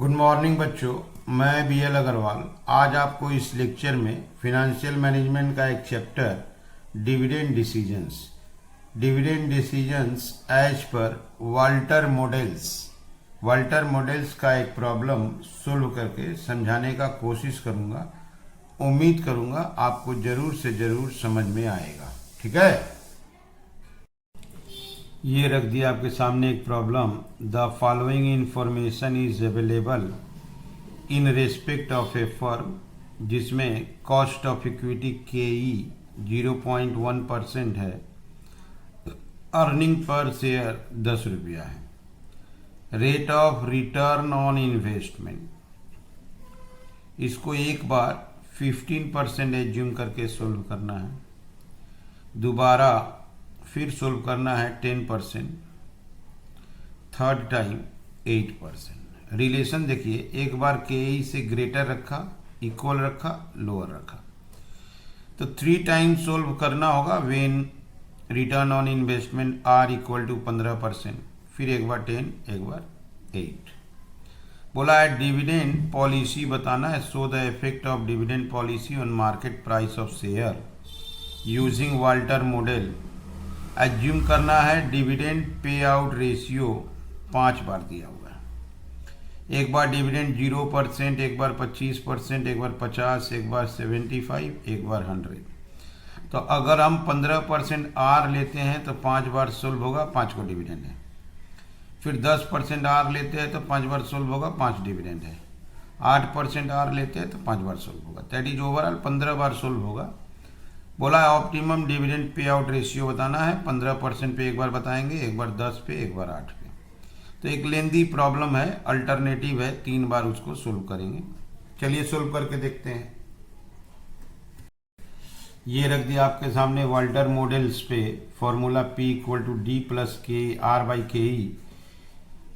Good morning बच्चों, मैं BL Agarwal आज आपको इस लेक्चर में फिनेंशियल मैनेजमेंट का एक chapter dividend decisions as per Walter models का एक प्रॉब्लम सोल्व करके समझाने का कोशिश करूंगा। उम्मीद करूंगा आपको जरूर से जरूर समझ में आएगा। ठीक है, ये रख दिया आपके सामने एक problem. The following information is available in respect of A firm जिसमें कॉस्ट ऑफ इक्विटी KE 0.1% है, अर्निंग पर शेयर 10 रुपया है, rate of return on investment इसको एक बार 15% एज्यूम करके सोल्व करना है, दोबारा फिर सोल्व करना है 10%, थर्ड टाइम 8%। रिलेशन देखिए, एक बार KE से ग्रेटर रखा, इक्वल रखा, लोअर रखा, तो 3 टाइम्स सोल्व करना होगा when return on investment R equal to 15%, फिर एक बार 10, एक बार 8। बोला है डिविडेंड पॉलिसी बताना है, show the effect of dividend policy on market price of share using Walter model. Assume करना है डिविडेंड पे आउट रेशियो 5 बार दिया हुआ है, एक बार डिविडेंड 0%, एक बार 25%, एक बार 50, एक बार 75, एक बार 100। तो अगर हम 15% R लेते हैं तो 5 बार सोल्व होगा, 5 को डिविडेंड है। फिर 10% R लेते हैं तो 5 बार सोल्व होगा, 5 डिविडेंड है। 8% R लेते हैं तो 5 बार सोल्व होगा, that is overall 15 bar solve होगा। बोला है optimum dividend pay out ratio बताना है, 15% पे एक बार बताएंगे, एक बार 10 पे, एक बार 8 पे। तो एक लेंदी प्रॉब्लम है, अल्टरनेटिव है, 3 बार उसको सोल्व करेंगे। चलिए सोल्व करके देखते हैं। ये रख दिया आपके सामने वाल्टर मॉडल्स पे formula P equal to D plus के R by KE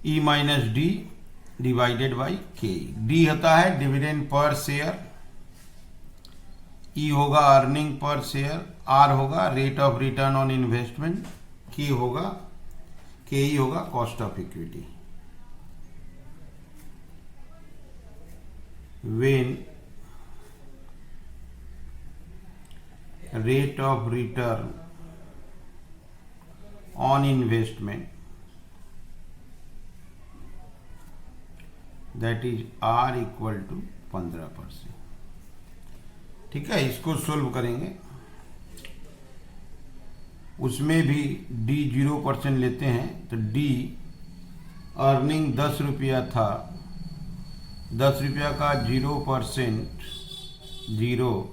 E minus D divided by KE। D होता है डिविडेंड पर शेयर, E होगा अर्निंग पर शेयर, R होगा rate of return on investment, KE होगा cost of equity. When rate of return on investment that is R equal to 15%। ठीक है, इसको solve करेंगे। उसमें भी D 0% लेते हैं तो D अर्निंग 10 रुपया था, 10 रुपया का 0% 0,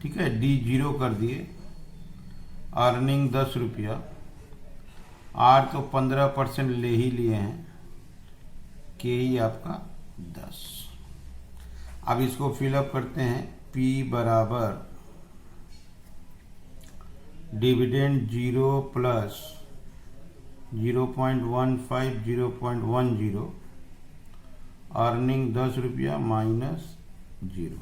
ठीक है, D 0 कर दिए, अर्निंग 10 रुपया, R तो 15% ले ही लिए हैं, KE आपका 10। अब इसको फिलअप करते हैं। P बराबर डिविडेंड 0 प्लस 0.15 0.10, अर्निंग 10 रुपया माइनस 0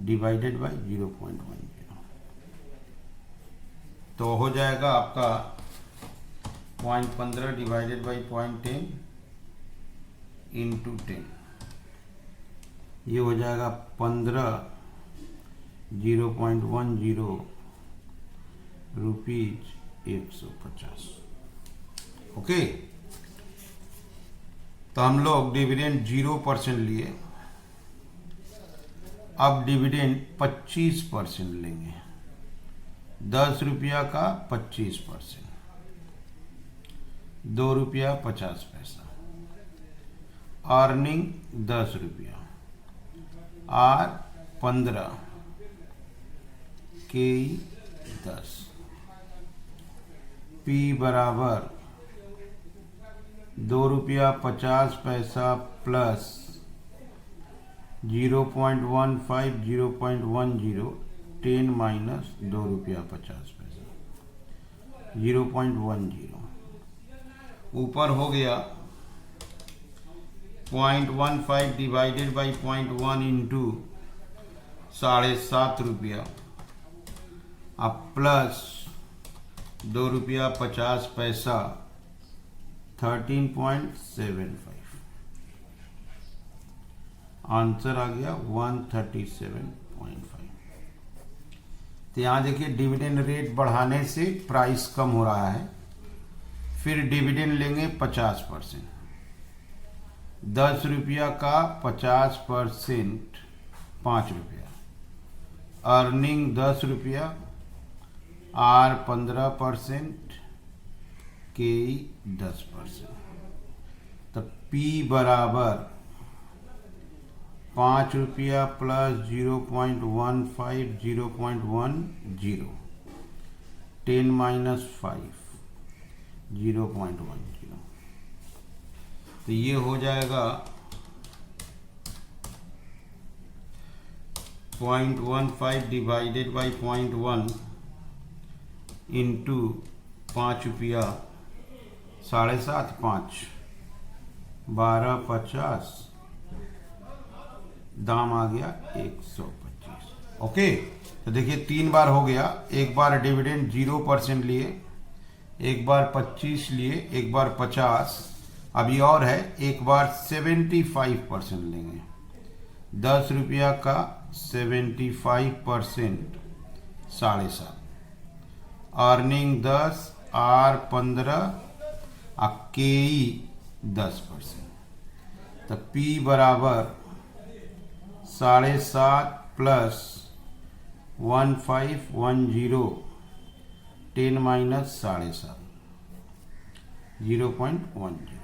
डिवाइडेड बाई 0.10। तो हो जाएगा आपका 0.15 डिवाइडेड बाई 0.10 इंटू 10, ये हो जाएगा 15 0.10 रुपीज 150। ओके, तो हम लोग डिविडेंड 0% लिए, अब डिविडेंड 25% लेंगे, 10 रुपया का 25%, 2 रुपया 50 पैसा, अर्निंग 10 रुपया, R 15, KE 10। P बराबर 2 रुपया 50 पैसा प्लस 0.15 0.10, 10 माइनस 2 रुपया 50 पैसा 0.10, ऊपर हो गया 0.15 डिवाइडेड बाई 0.1 इंटू 7.5 रुपया, अब प्लस 2 रुपया 50 पैसा 13.75। आंसर आ गया 137.5। तो यहाँ देखिए डिविडेंड रेट बढ़ाने से प्राइस कम हो रहा है। फिर डिविडेंड लेंगे 50%, 10 रुपया का 50% 5 रुपया, अर्निंग 10 रुपया, आर 15%, के 10%। तो पी बराबर 5 रुपया प्लस 0.15 0.10, 10 माइनस 5 0.10। तो ये हो जाएगा 0.15 डिवाइडेड बाई 0.1 इंटू 5 रुपया 7.5 5 12.50, दाम आ गया 125। ओके, तो देखिए 3 बार हो गया। एक बार डिविडेंड 0% लिए, एक बार 25 लिए, एक बार 50, अभी और है एक बार 75% लेंगे। 10 रुपया का 75% 7.5, अर्निंग 10, आर 15, के 10%। तो पी बराबर 7.5 प्लस 1510, 10 माइनस 7.5 0.10।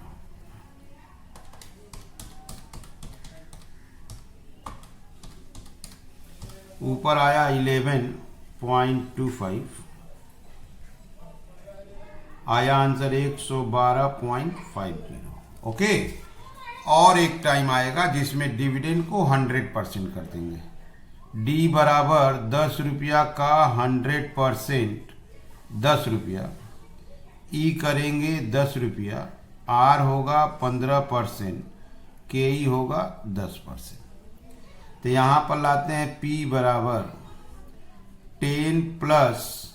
ऊपर आया 11.25, आया आंसर 112.50। ओके, और एक टाइम आएगा जिसमें डिविडेंड को 100% कर देंगे। डी बराबर 10 रुपया का 100% 10 रुपया, ई करेंगे 10 रुपया, आर होगा 15%, के ई होगा 10%। तो यहाँ पर लाते हैं P बराबर 10 प्लस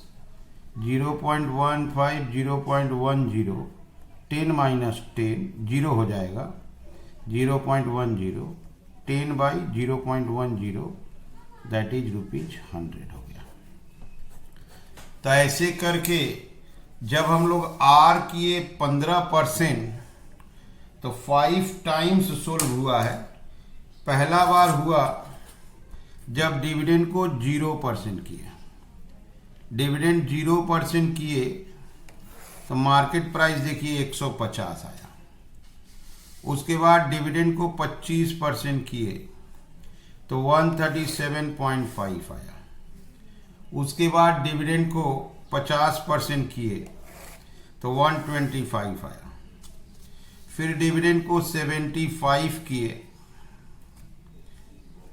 0.15 0.10, 10 माइनस 10 0 हो जाएगा 0.10, 10 बाई 0.10, दैट इज ₹100 हो गया। तो ऐसे करके जब हम लोग R किए 15% तो 5 टाइम्स सोल्व हुआ है। पहला बार हुआ जब डिविडेंड को 0% किया, डिविडेंड 0% किए तो मार्केट प्राइस देखिए 150 आया। उसके बाद डिविडेंड को 25% किए तो 137.5 आया। उसके बाद डिविडेंड को 50% किए तो 125 आया। फिर डिविडेंड को 75 किए,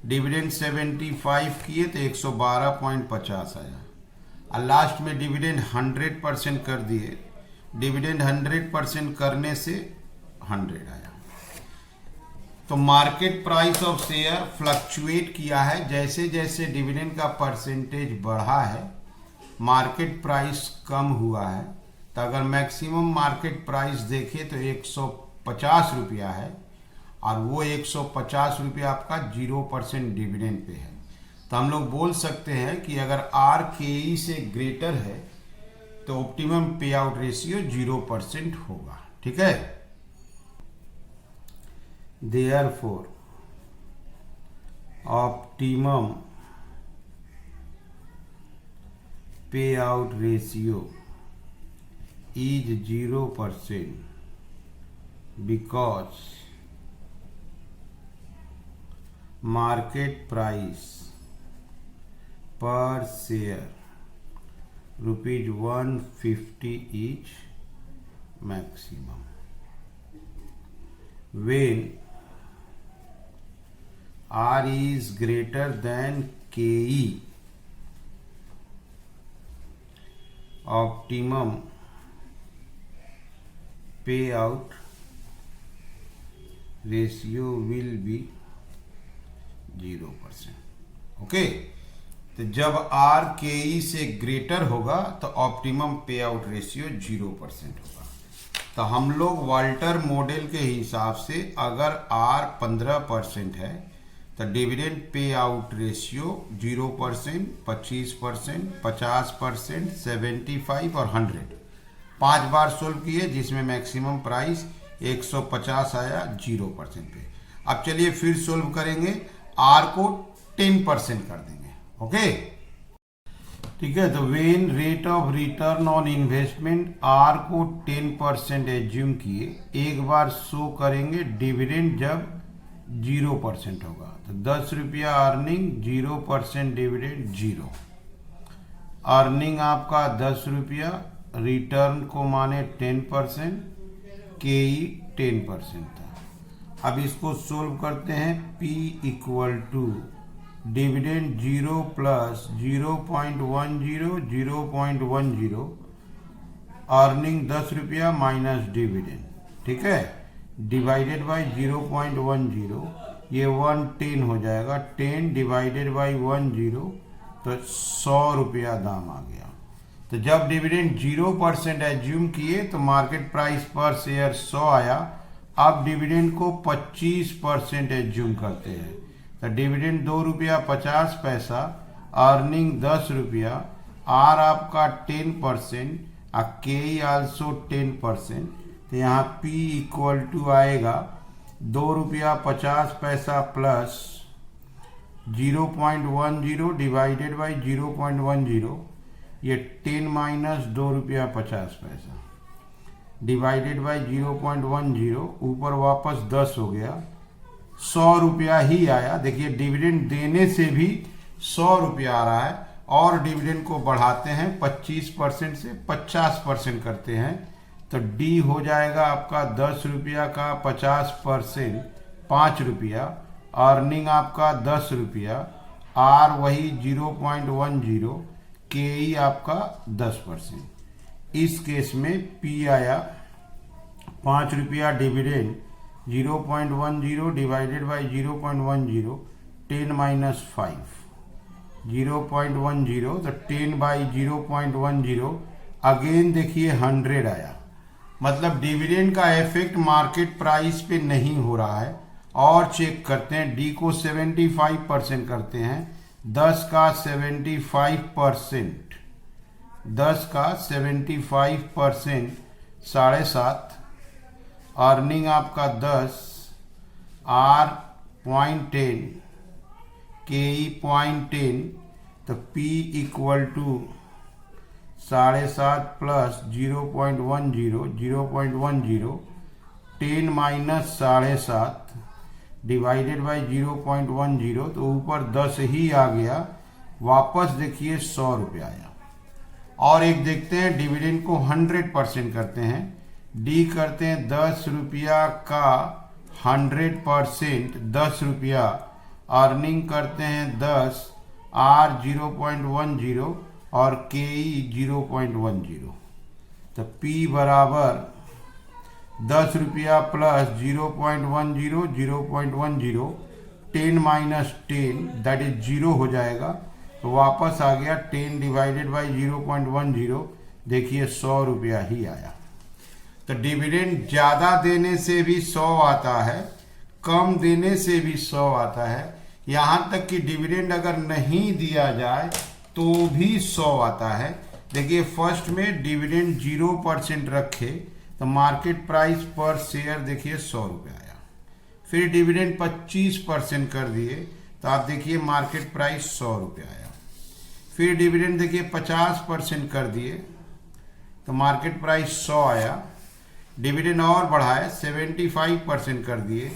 डिविडेंड 75 किए तो 112.50 आया। और लास्ट में डिविडेंड 100% कर दिए, डिविडेंड 100% करने से 100 आया। तो market price of share fluctuate किया है। जैसे जैसे डिविडेंड का परसेंटेज बढ़ा है मार्केट प्राइस कम हुआ है। तो अगर मैक्सिमम मार्केट प्राइस देखें तो 150 रुपया है और वो 150 रुपया आपका 0% डिविडेंड पे है। तो हम लोग बोल सकते हैं कि अगर आर के ई से ग्रेटर है तो ऑप्टिमम पे आउट रेशियो 0% होगा। ठीक है, therefore optimum payout ratio is 0% because market price per share ₹150 is maximum when R is greater than KE. Optimum payout ratio will be 0%. Okay, तो जब R के ई से greater होगा तो optimum payout ratio 0% होगा। तो हम लोग वाल्टर मॉडल के हिसाब से अगर R 15% है तो डिविडेंड पे आउट रेशियो 0%, 25%, 50%, 75 और 100 5 बार सोल्व किए, जिसमें मैक्सिमम प्राइस 150 आया 0% पे। अब चलिए फिर सोल्व करेंगे, आर को 10% कर देंगे। ओके, ठीक है। तो when rate of return on investment R को 10% एज्यूम किए, एक बार शो करेंगे डिविडेंड जब 0% होगा। तो 10 रुपया अर्निंग, 0% डिविडेंड 0। अर्निंग आपका 10 रुपया, रिटर्न को माने 10%, के ई 10% था। अब इसको सोल्व करते हैं। P equal to dividend 0 plus 0.10, 0.10, earning 10 रुपया माइनस डिविडेंड, ठीक है, डिवाइडेड बाय 0.10, ये 110 हो जाएगा। 10 डिवाइडेड बाय 10, तो 100 रुपया दाम आ गया। तो जब डिविडेंड 0% एज्यूम किए तो मार्केट प्राइस पर शेयर 100 आया। अब डिविडेंड को 25% एज्यूम करते हैं, तो डिविडेंड 2 रुपया 50 पैसा, अर्निंग 10 रुपया, आर आपका 10% और के ई आल्सो 10%। तो यहाँ P इक्वल टू आएगा 2 रुपया 50 पैसा प्लस 0.10 डिवाइडेड बाई 0.10, ये 10 माइनस 2 रुपया 50 पैसा डिवाइडेड बाई 0.10, ऊपर वापस 10 हो गया, 100 रुपया ही आया। देखिए डिविडेंड देने से भी 100 रुपया आ रहा है, और डिविडेंड को बढ़ाते हैं 25% से 50% करते हैं, तो डी हो जाएगा आपका 10 रुपया का 50%, 5 रुपया, अर्निंग आपका 10 रुपया, आर वही 0.10, के ई आपका 10%। इस केस में पी आया 5 रुपया डिविडेंड, 0.10 डिवाइडेड बाई 0.10, 10 माइनस 5, 0.10, तो 10 बाई 0.10, अगेन देखिए 100 आया। मतलब डिविडेंड का इफेक्ट मार्केट प्राइस पे नहीं हो रहा है। और चेक करते हैं, डी को 75% करते हैं, 10 का 75%, 10 का 75%, 7.5, अर्निंग आपका 10, आर 0.10, के ई 0.10, तो P equal to 7.5 plus 0.10, 0.10, 10 minus 7.5 divided by 0.10, तो ऊपर 10 ही आ गया। वापस देखिए 100 रुपया आया। और एक देखते हैं, डिविडेंड को 100% करते हैं, डी करते हैं 10 रुपया का 100%, 10 रुपया, अर्निंग करते हैं 10, आर 0.10 और के ई 0.10, तो पी बराबर 10 रुपया प्लस 0.10, 0.10, 10 माइनस 10, दैट इज 0 हो जाएगा। तो वापस आ गया 10 डिवाइडेड बाई 0.10, देखिए 100 रुपया ही आया। तो डिविडेंड ज़्यादा देने से भी 100 आता है, कम देने से भी 100 आता है, यहाँ तक कि डिविडेंड अगर नहीं दिया जाए तो भी 100 आता है। देखिए फर्स्ट में डिविडेंड 0% रखे तो मार्केट प्राइस पर शेयर देखिए 100 रुपया आया। फिर डिविडेंड 25% कर दिए तो आप देखिए मार्केट प्राइस 100 रुपया आया। फिर डिविडेंड देखिए 50% कर दिए तो मार्केट प्राइस 100 आया। डिविडेंड और बढ़ाए 75% कर दिए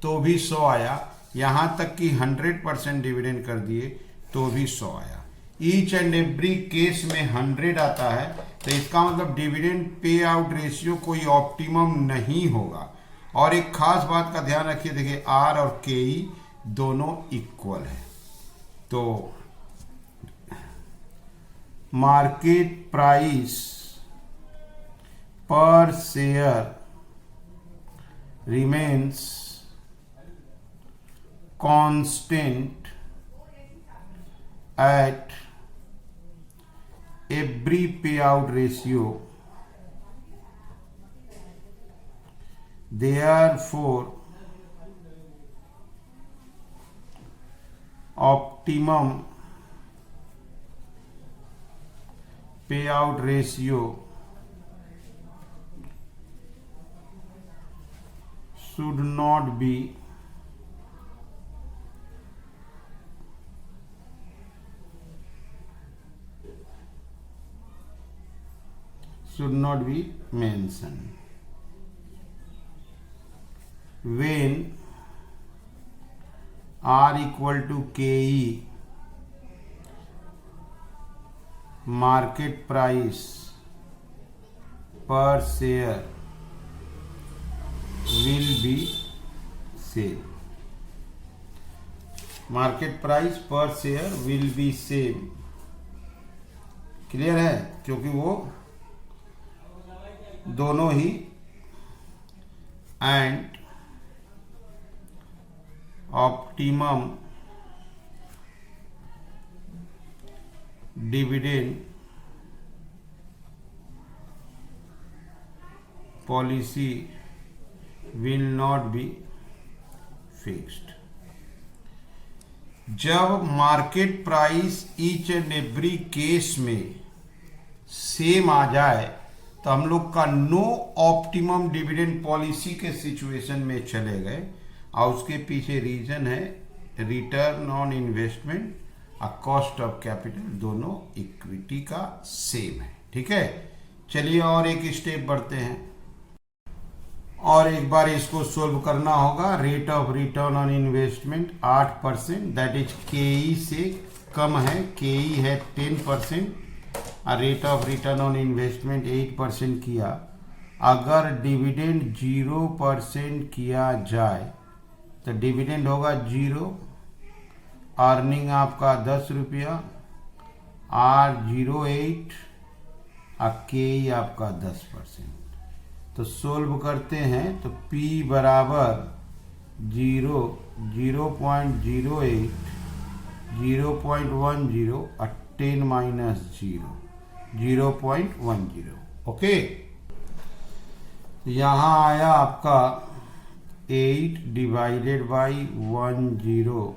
तो भी 100 आया। यहाँ तक कि 100% डिविडेंड कर दिए तो भी 100 आया। ईच एंड एवरी केस में 100 आता है, तो इसका मतलब डिविडेंड पे आउट रेशियो कोई ऑप्टिमम नहीं होगा। और एक खास बात का ध्यान रखिए, देखिए आर और के ई दोनों इक्वल है, तो मार्केट प्राइस पर share remains constant at every payout ratio, therefore optimum payout ratio should not be mentioned when R equal to KE, market price per share will be same. Market price पर share will be same. Clear है, क्योंकि वो दोनों ही and optimum dividend policy will not be fixed। जब market price each and every case में same आ जाए तो हम लोग का नो ऑप्टिमम डिविडेंड पॉलिसी के सिचुएशन में चले गए, और उसके पीछे रीजन है रिटर्न ऑन इन्वेस्टमेंट और कॉस्ट ऑफ कैपिटल दोनों इक्विटी का सेम है। ठीक है, चलिए और एक स्टेप बढ़ते हैं और एक बार इसको सोल्व करना होगा। Rate of return on investment 8%, that is केई से कम है, केई है 10% और rate of return on investment 8% किया। अगर डिविडेंड 0% किया जाए तो डिविडेंड होगा 0, अर्निंग आपका 10 रुपया, R08 और केई आपका 10%। तो सोल्व करते हैं तो P बराबर 0, 0.08, 0.10 और 10 माइनस 0, 0.10। ओके, यहाँ आया आपका 8 डिवाइडेड बाई 10,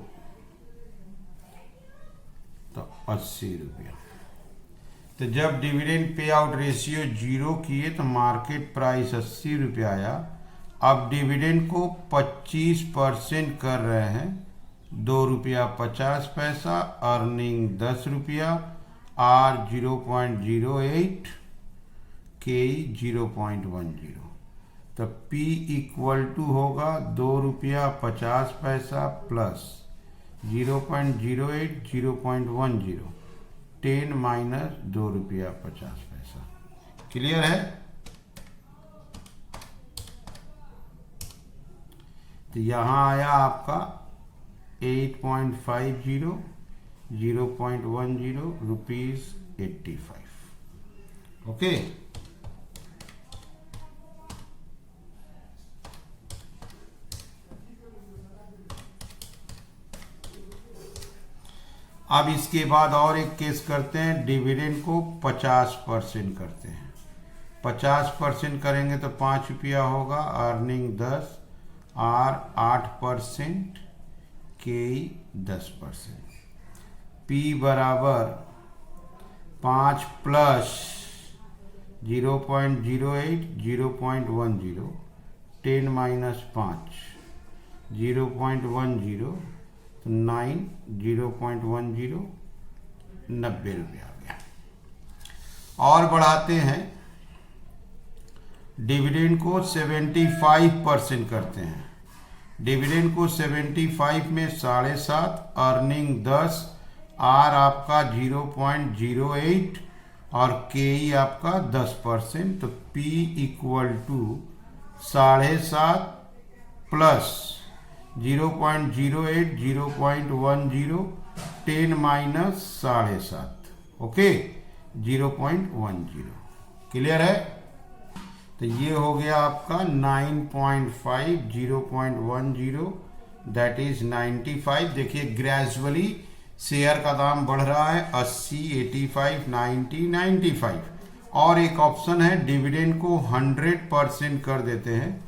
तो 80 रुपया। तो जब डिविडेंड पे आउट रेशियो 0 किए तो मार्केट प्राइस 80 रुपया आया। अब डिविडेंड को 25% कर रहे हैं, 2 रुपया 50 पैसा, अर्निंग 10 रुपया, R 0.08, K 0.10। तो P इक्वल टू होगा 2 रुपया 50 पैसा प्लस 0.08, 0.10, 10 माइनस 2 रुपया 50 पैसा। क्लियर है? तो यहां आया आपका 8.50, 0.10 रुपीज 85। ओके, अब इसके बाद और एक केस करते हैं, डिविडेंड को 50% करते हैं। 50% करेंगे तो 5 रुपया होगा, अर्निंग 10, R 8%, K 10%। P बराबर 5 प्लस 0.08, 0.10, 10 माइनस 5, 0.10, 9, 0.10, 90 रुपया आ गया। और बढ़ाते हैं, डिविडेंड को 75% करते हैं। डिविडेंड को 75 में 7.5, अर्निंग 10, R आपका 0.08 और के आपका 10%। तो P equal to 7.5 plus 0.08, 0.10, 10 minus 7.5, okay, 0.10। Clear है? तो ये हो गया आपका 9.5, 0.10, दैट इज 95। देखिए ग्रेजुअली शेयर का दाम बढ़ रहा है, 80, 85, 90, 95। और एक ऑप्शन है, डिविडेंड को 100% कर देते हैं,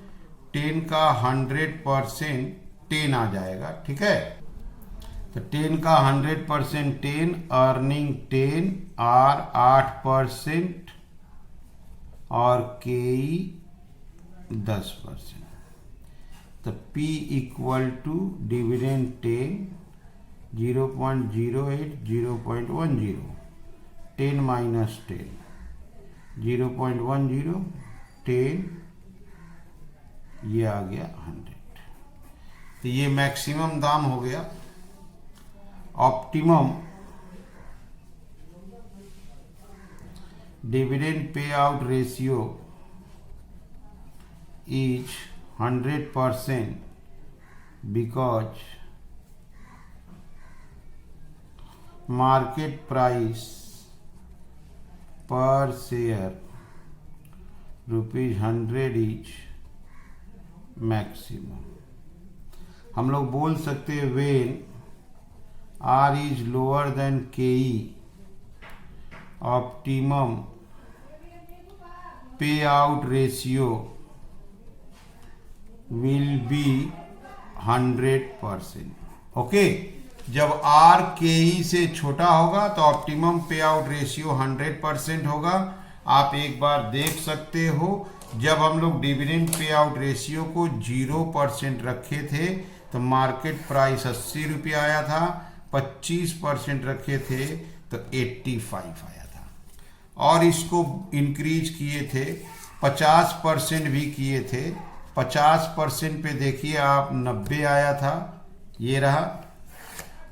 10 का 100% 10 आ जाएगा। ठीक है, तो 10 का 100% 10, अर्निंग 10, आर 8% और के 10%। तो P equal to dividend 10, 0.08, 0.10, 10 minus 10, 0.10, 10, ये आ गया 100। तो ये मैक्सिमम दाम हो गया। Optimum dividend pay out ratio is 100% because market price per share ₹100 is maximum। हम लोग बोल सकते हैं when R is lower than KE, optimum payout ratio will be 100%। Okay, जब R KE से छोटा होगा तो ऑप्टिमम पे आउट रेशियो 100% होगा। आप एक बार देख सकते हो, जब हम लोग डिविडेंड पे आउट रेशियो को 0% रखे थे तो मार्केट प्राइस 80 रुपया आया था, 25% रखे थे तो 85 आया था, और इसको इंक्रीज किए थे, 50% भी किए थे। 50% पे देखिए आप 90 आया था, ये रहा।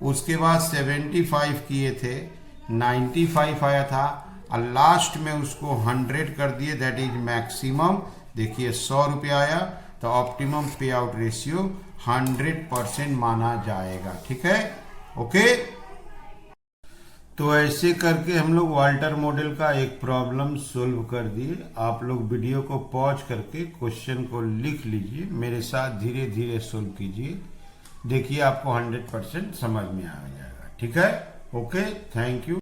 उसके बाद 75 किए थे, 95 आया था, और लास्ट में उसको 100 कर दिए, दैट इज मैक्सिमम। देखिए 100 रुपया आया, तो ऑप्टिमम पे आउट रेशियो 100% माना जाएगा। ठीक है, ओके। तो ऐसे करके हम लोग वाल्टर मॉडल का एक प्रॉब्लम सोल्व कर दिए। आप लोग वीडियो को पॉज करके क्वेश्चन को लिख लीजिए, मेरे साथ धीरे धीरे सोल्व कीजिए, देखिए आपको 100% समझ में आ जाएगा। ठीक है, ओके, थैंक यू।